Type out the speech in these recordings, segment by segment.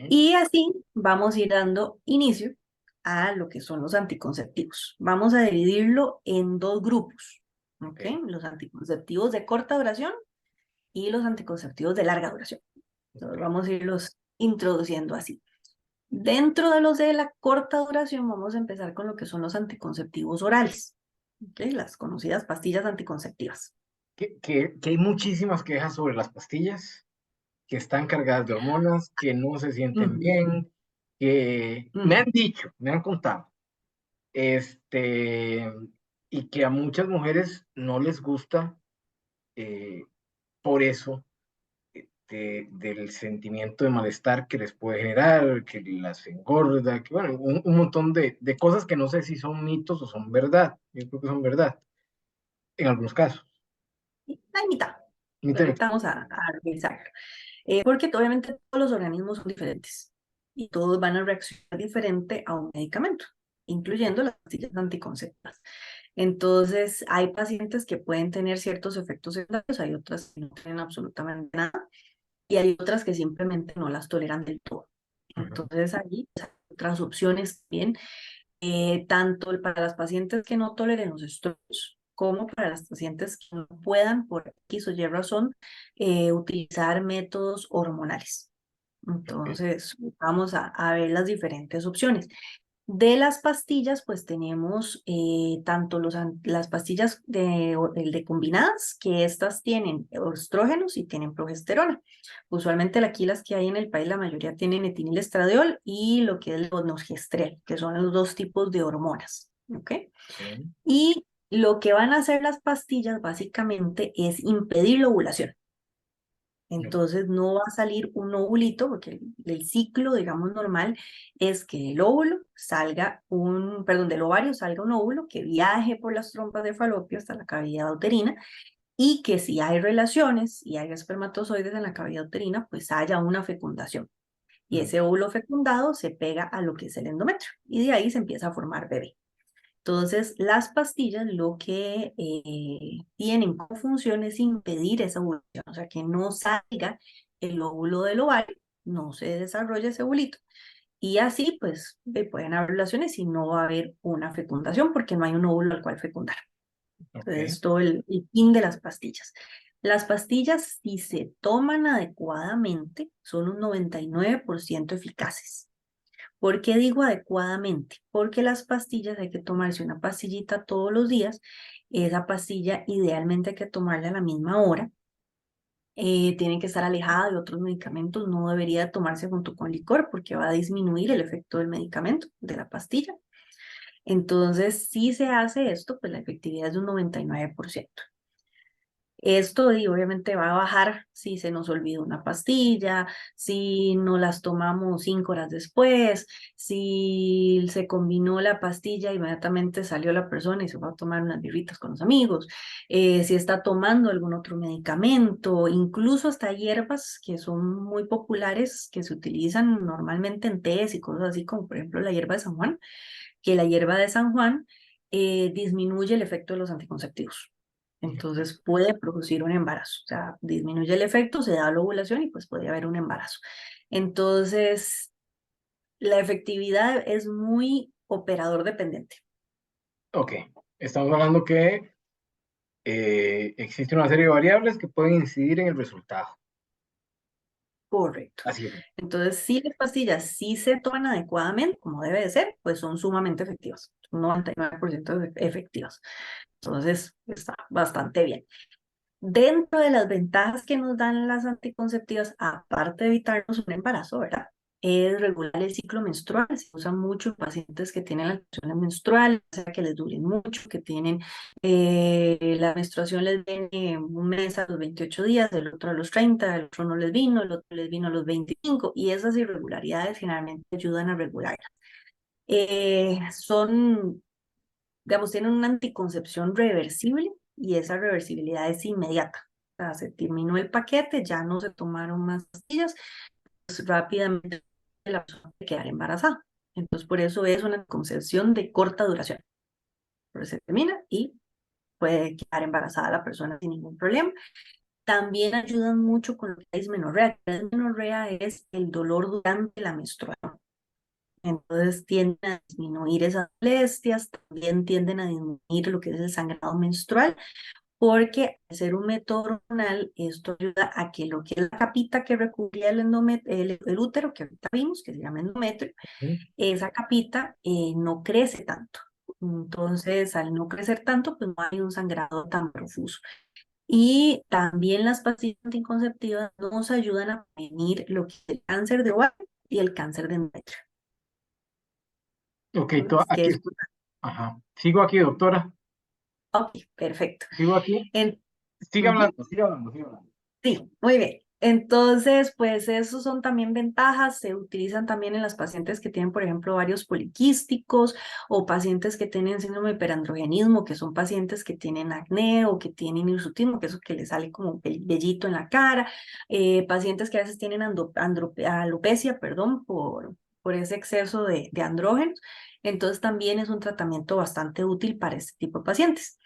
Y así vamos a ir dando inicio a lo que son los anticonceptivos. Vamos a dividirlo en dos grupos, ¿ok? ok, Los anticonceptivos de corta duración y los anticonceptivos de larga duración. Entonces ok. vamos a irlos introduciendo así. Dentro de los de la corta duración vamos a empezar con lo que son los anticonceptivos orales, ¿ok? Las conocidas pastillas anticonceptivas. Que hay muchísimas quejas sobre las pastillas, que están cargadas de hormonas, que no se sienten Ujú, bien, que me ujú. han dicho, me han contado, este, y que a muchas mujeres no les gusta eh, por eso del sentimiento de malestar que les puede generar, que las engorda, que bueno, un montón de cosas que no sé si son mitos o son verdad. Yo creo que son verdad, en algunos casos. La mitad. Mitad, mitad. Ahorita vamos a revisarlo. Porque obviamente todos los organismos son diferentes y todos van a reaccionar diferente a un medicamento, incluyendo las pastillas anticonceptivas. Entonces, hay pacientes que pueden tener ciertos efectos secundarios, hay otras que no tienen absolutamente nada y hay otras que simplemente no las toleran del todo. Ujú, Entonces, ahí pues, hay otras opciones también, tanto para las pacientes que no toleren los estrógenos como para las pacientes que no puedan, por X o Y razón, utilizar métodos hormonales. ok, Entonces, vamos a ver las diferentes opciones. De las pastillas, pues tenemos tanto las pastillas de combinadas, que estas tienen estrógenos y tienen progesterona. Usualmente aquí las que hay en el país, la mayoría tienen etinilestradiol y lo que es el levonorgestrel, que son los dos tipos de hormonas. ¿Ok? ok, Y lo que van a hacer las pastillas básicamente es impedir la ovulación. Entonces no va a salir un ovulito, porque el ciclo, digamos, normal es que del óvulo salga perdón, del ovario salga un óvulo que viaje por las trompas de falopio hasta la cavidad uterina y que si hay relaciones y hay espermatozoides en la cavidad uterina, pues haya una fecundación. Y mm, ese óvulo fecundado se pega a lo que es el endometrio y de ahí se empieza a formar bebé. Entonces, las pastillas lo que tienen como función es impedir esa ovulación, o sea, que no salga el óvulo del ovario, no se desarrolla ese ovulito. Y así, pues, pueden haber relaciones y no va a haber una fecundación porque no hay un óvulo al cual fecundar. Entonces, ok, es todo el fin de las pastillas. Las pastillas, si se toman adecuadamente, son un 99% eficaces. ¿Por qué digo adecuadamente? Porque las pastillas hay que tomarse una pastillita todos los días. Esa pastilla idealmente hay que tomarla a la misma hora. Tiene que estar alejada de otros medicamentos. No debería tomarse junto con licor porque va a disminuir el efecto del medicamento, de la pastilla. Entonces, si se hace esto, pues la efectividad es de un 99%. Esto obviamente va a bajar si se nos olvida una pastilla, si no las tomamos 5 horas después, si se combinó la pastilla, inmediatamente salió la persona y se va a tomar unas birritas con los amigos, si está tomando algún otro medicamento, incluso hasta hierbas que son muy populares, que se utilizan normalmente en tés y cosas así, como por ejemplo la hierba de San Juan, que la hierba de San Juan disminuye el efecto de los anticonceptivos. ok, Entonces puede producir un embarazo, o sea, disminuye el efecto, se da la ovulación y pues puede haber un embarazo. Entonces, la efectividad es muy operador dependiente. ok. Estamos hablando que existe una serie de variables que pueden incidir en el resultado. Correcto. Así es. Entonces, si las pastillas sí se toman adecuadamente, como debe de ser, pues son sumamente efectivas, un 99% efectivas. Entonces, está bastante bien. Dentro de las ventajas que nos dan las anticonceptivas, aparte de evitarnos un embarazo, ¿verdad? Es regular el ciclo menstrual. Se usa mucho en pacientes que tienen las menstruaciones menstruales, o sea, que les duren mucho, que tienen la menstruación les viene un mes a los 28 días, el otro a los 30, el otro no les vino, el otro les vino a los 25, y esas irregularidades generalmente ayudan a regularla. Son digamos, tienen una anticoncepción reversible y esa reversibilidad es inmediata. O sea, se terminó el paquete, ya no se tomaron más pastillas, pues rápidamente la persona puede quedar embarazada. Entonces, por eso es una anticoncepción de corta duración. Pero se termina y puede quedar embarazada la persona sin ningún problema. También ayudan mucho con lo que es dismenorrea. La dismenorrea es el dolor durante la menstruación. Entonces tienden a disminuir esas molestias, también tienden a disminuir lo que es el sangrado menstrual, porque al ser un método hormonal, esto ayuda a que lo que es la capita que recubría el útero, que ahorita vimos, que se llama endometrio, Ujú. esa capita no crece tanto. Entonces, al no crecer tanto, pues no hay un sangrado tan profuso. Y también las pastillas anticonceptivas nos ayudan a prevenir lo que es el cáncer de ovario y el cáncer de endometrio. Ok, Que aquí, es, ajá. Sigo aquí, doctora. ok, perfecto. Sigo aquí. En- Sigue Ujú. hablando, sigue hablando, sigue hablando. Sí, muy bien. Entonces, pues esos son también ventajas, se utilizan también en las pacientes que tienen, por ejemplo, varios poliquísticos o pacientes que tienen síndrome de hiperandrogenismo, que son pacientes que tienen acné o que tienen hirsutismo, que es eso que les sale como vellito en la cara, pacientes que a veces tienen alopecia, perdón, por ese exceso de andrógenos. Entonces, también es un tratamiento bastante útil para este tipo de pacientes.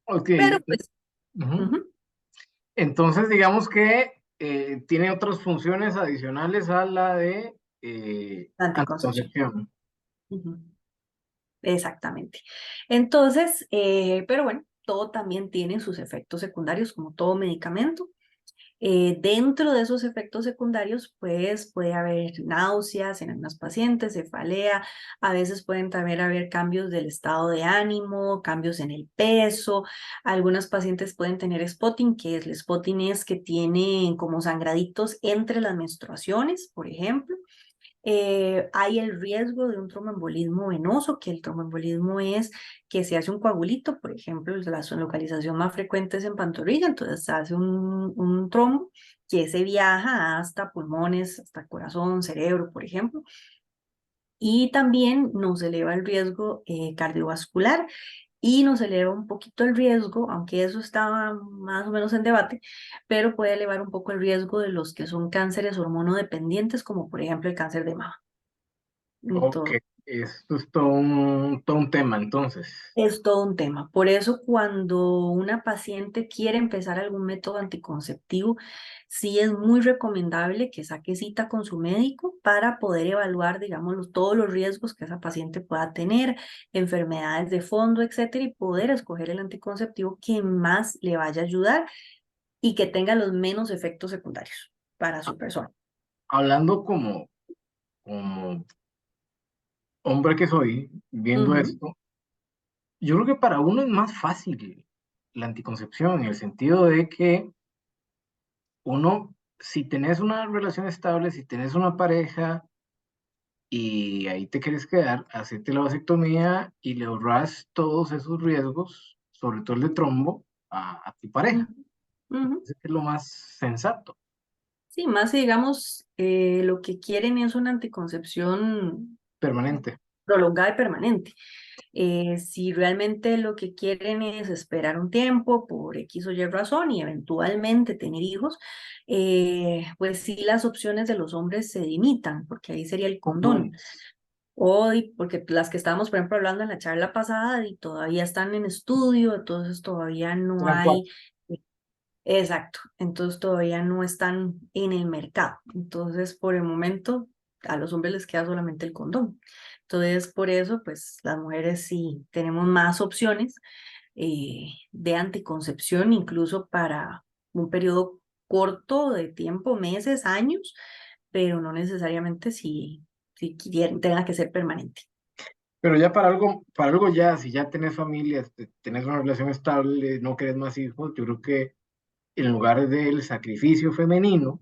Ok. Pero pues, Ujú. ujú, Entonces, digamos que tiene otras funciones adicionales a la de anticoncepción. anticoncepción. Ujú. Exactamente. Entonces, pero bueno, todo también tiene sus efectos secundarios, como todo medicamento. Dentro de esos efectos secundarios, pues puede haber náuseas en algunos pacientes, cefalea, a veces pueden también haber cambios del estado de ánimo, cambios en el peso. Algunos pacientes pueden tener spotting, que es el spotting es que tienen como sangraditos entre las menstruaciones, por ejemplo. Hay el riesgo de un tromboembolismo venoso, que el tromboembolismo es que se hace un coagulito, por ejemplo, la localización más frecuente es en pantorrilla, entonces se hace un trombo que se viaja hasta pulmones, hasta corazón, cerebro, por ejemplo, y también nos eleva el riesgo cardiovascular y nos eleva un poquito el riesgo, aunque eso estaba más o menos en debate, pero puede elevar un poco el riesgo de los que son cánceres hormonodependientes, como por ejemplo el cáncer de mama. Ok, Entonces, esto es todo un tema, entonces. es todo un tema. Por eso, cuando una paciente quiere empezar algún método anticonceptivo, sí es muy recomendable que saque cita con su médico para poder evaluar, digamos, todos los riesgos que esa paciente pueda tener, enfermedades de fondo, etcétera, y poder escoger el anticonceptivo que más le vaya a ayudar y que tenga los menos efectos secundarios para su persona. Hablando como hombre que soy, viendo Ujú, esto, yo creo que para uno es más fácil la anticoncepción, en el sentido de que uno, si tenés una relación estable, si tenés una pareja y ahí te quieres quedar, hacete la vasectomía y le ahorras todos esos riesgos, sobre todo el de trombo, a tu ujú, pareja. ujú. Eso es lo más sensato, Sí, más si digamos lo que quieren es una anticoncepción permanente. prolongada y permanente. Si realmente lo que quieren es esperar un tiempo por X o Y razón y eventualmente tener hijos, pues sí las opciones de los hombres se limitan, porque ahí sería el condón. Condones. Porque las que estábamos, por ejemplo, hablando en la charla pasada y todavía están en estudio, entonces todavía no Eran hay. cuatro. Exacto, entonces todavía no están en el mercado. Entonces, por el momento, a los hombres les queda solamente el condón. Entonces, por eso, pues las mujeres sí tenemos más opciones de anticoncepción, incluso para un periodo corto de tiempo, meses, años, pero no necesariamente si quieren, tenga que ser permanente. Pero ya para algo ya, si ya tenés familia, tenés una relación estable, no querés más hijos, yo creo que en lugar del sacrificio femenino,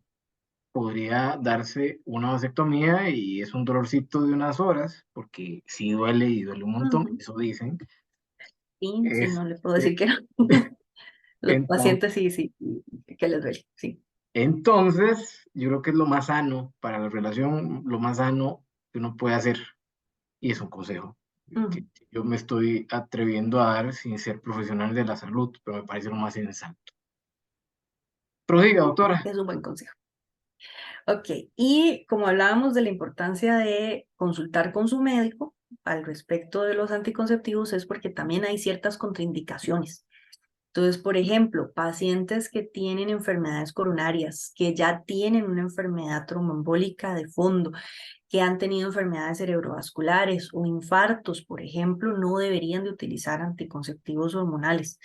podría darse una vasectomía y es un dolorcito de unas horas, porque sí duele y duele un montón, Ujú. eso dicen. Sí, sí, no le puedo Este, decir que no. Los entonces, pacientes sí, sí, que les duele, sí. entonces, yo creo que es lo más sano para la relación, lo más sano que uno puede hacer, y es un consejo que Ujú. yo me estoy atreviendo a dar sin ser profesional de la salud, pero me parece lo más sensato. Prosiga, doctora. Es un buen consejo. Ok, y como hablábamos de la importancia de consultar con su médico al respecto de los anticonceptivos, es porque también hay ciertas contraindicaciones. Entonces, por ejemplo, pacientes que tienen enfermedades coronarias, que ya tienen una enfermedad tromboembólica de fondo, que han tenido enfermedades cerebrovasculares o infartos, por ejemplo, no deberían de utilizar anticonceptivos hormonales.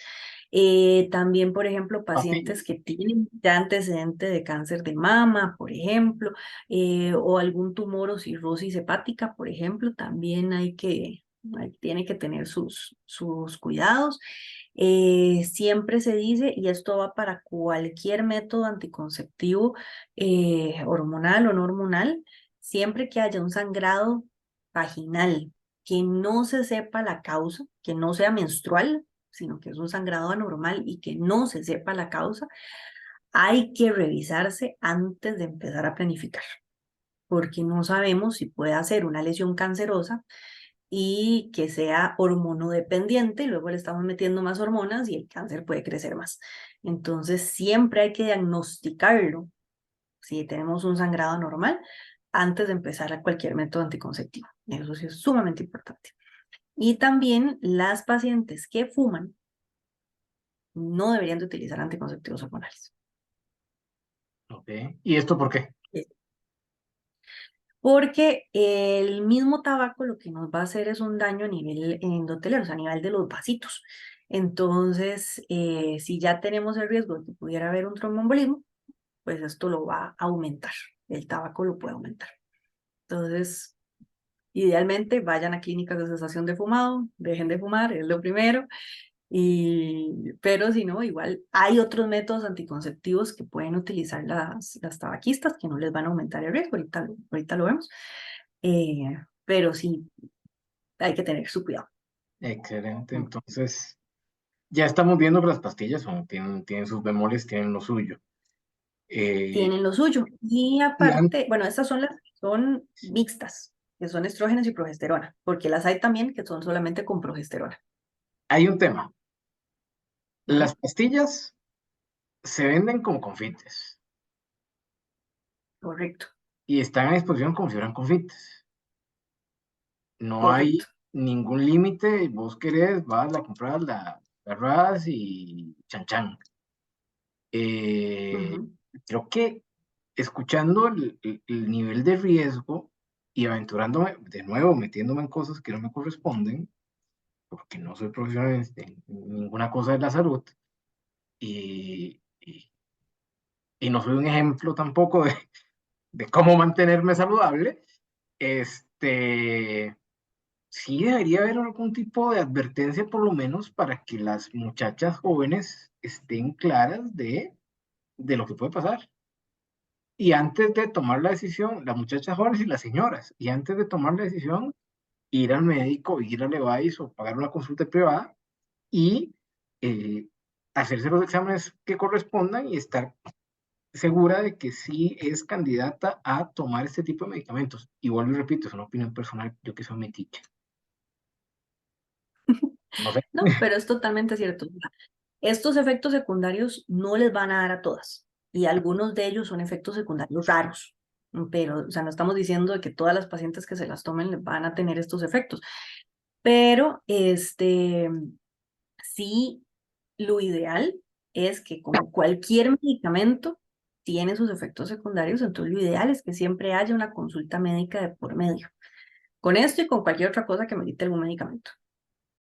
También, por ejemplo, pacientes Pastillas. que tienen ya antecedente de cáncer de mama, por ejemplo, o algún tumor o cirrosis hepática, por ejemplo, también tiene que tener sus cuidados. Siempre se dice, y esto va para cualquier método anticonceptivo hormonal o no hormonal, siempre que haya un sangrado vaginal, que no se sepa la causa, que no sea menstrual, sino que es un sangrado anormal y que no se sepa la causa, hay que revisarse antes de empezar a planificar, porque no sabemos si puede ser una lesión cancerosa y que sea hormonodependiente, y luego le estamos metiendo más hormonas y el cáncer puede crecer más. Entonces, siempre hay que diagnosticarlo si tenemos un sangrado anormal antes de empezar a cualquier método anticonceptivo. Eso sí es sumamente importante. Y también las pacientes que fuman no deberían de utilizar anticonceptivos hormonales. Ok. ¿Y esto por qué? Porque el mismo tabaco lo que nos va a hacer es un daño a nivel endotelero, o sea, a nivel de los vasitos. Entonces, si ya tenemos el riesgo de que pudiera haber un tromboembolismo, pues esto lo va a aumentar. El tabaco lo puede aumentar. Entonces, idealmente vayan a clínicas de cesación de fumado, dejen de fumar, es lo primero. Pero si no, igual hay otros métodos anticonceptivos que pueden utilizar las tabaquistas que no les van a aumentar el riesgo, ahorita lo vemos. Pero sí, hay que tener su cuidado. Excelente. Mm. Entonces, ya estamos viendo que las pastillas tienen sus bemoles, tienen lo suyo. Eh, Tienen lo suyo. Y y an- aparte, bueno, estas son las que son mixtas, que son estrógenos y progesterona, porque las hay también que son solamente con progesterona. hay un tema. Ajá, Las pastillas se venden como confites correcto, y están a disposición como si fueran confites. No hay correcto. ningún límite. Vos querés, vas, la compras, la agarrás y chan chan. Eh, Ujú. Creo que escuchando el nivel de riesgo y aventurándome de nuevo, metiéndome en cosas que no me corresponden, porque no soy profesional en ninguna cosa de la salud y, y, y no soy un ejemplo tampoco de cómo mantenerme saludable, este, sí debería haber algún tipo de advertencia por lo menos para que las muchachas jóvenes estén claras de lo que puede pasar. Y antes de tomar la decisión, las muchachas jóvenes y las señoras, y antes de tomar la decisión, ir al médico, ir al EVAIS o pagar una consulta privada y eh, hacerse los exámenes que correspondan y estar segura de que sí es candidata a tomar este tipo de medicamentos. Y vuelvo y repito, es una opinión personal, yo que soy metiche. No sé. No, pero es totalmente cierto. Estos efectos secundarios no les van a dar a todas y algunos de ellos son efectos secundarios raros, pero, o sea, no estamos diciendo de que todas las pacientes que se las tomen les van a tener estos efectos, pero sí, lo ideal es que como cualquier medicamento tiene sus efectos secundarios, entonces lo ideal es que siempre haya una consulta médica de por medio, con esto y con cualquier otra cosa que merite algún medicamento.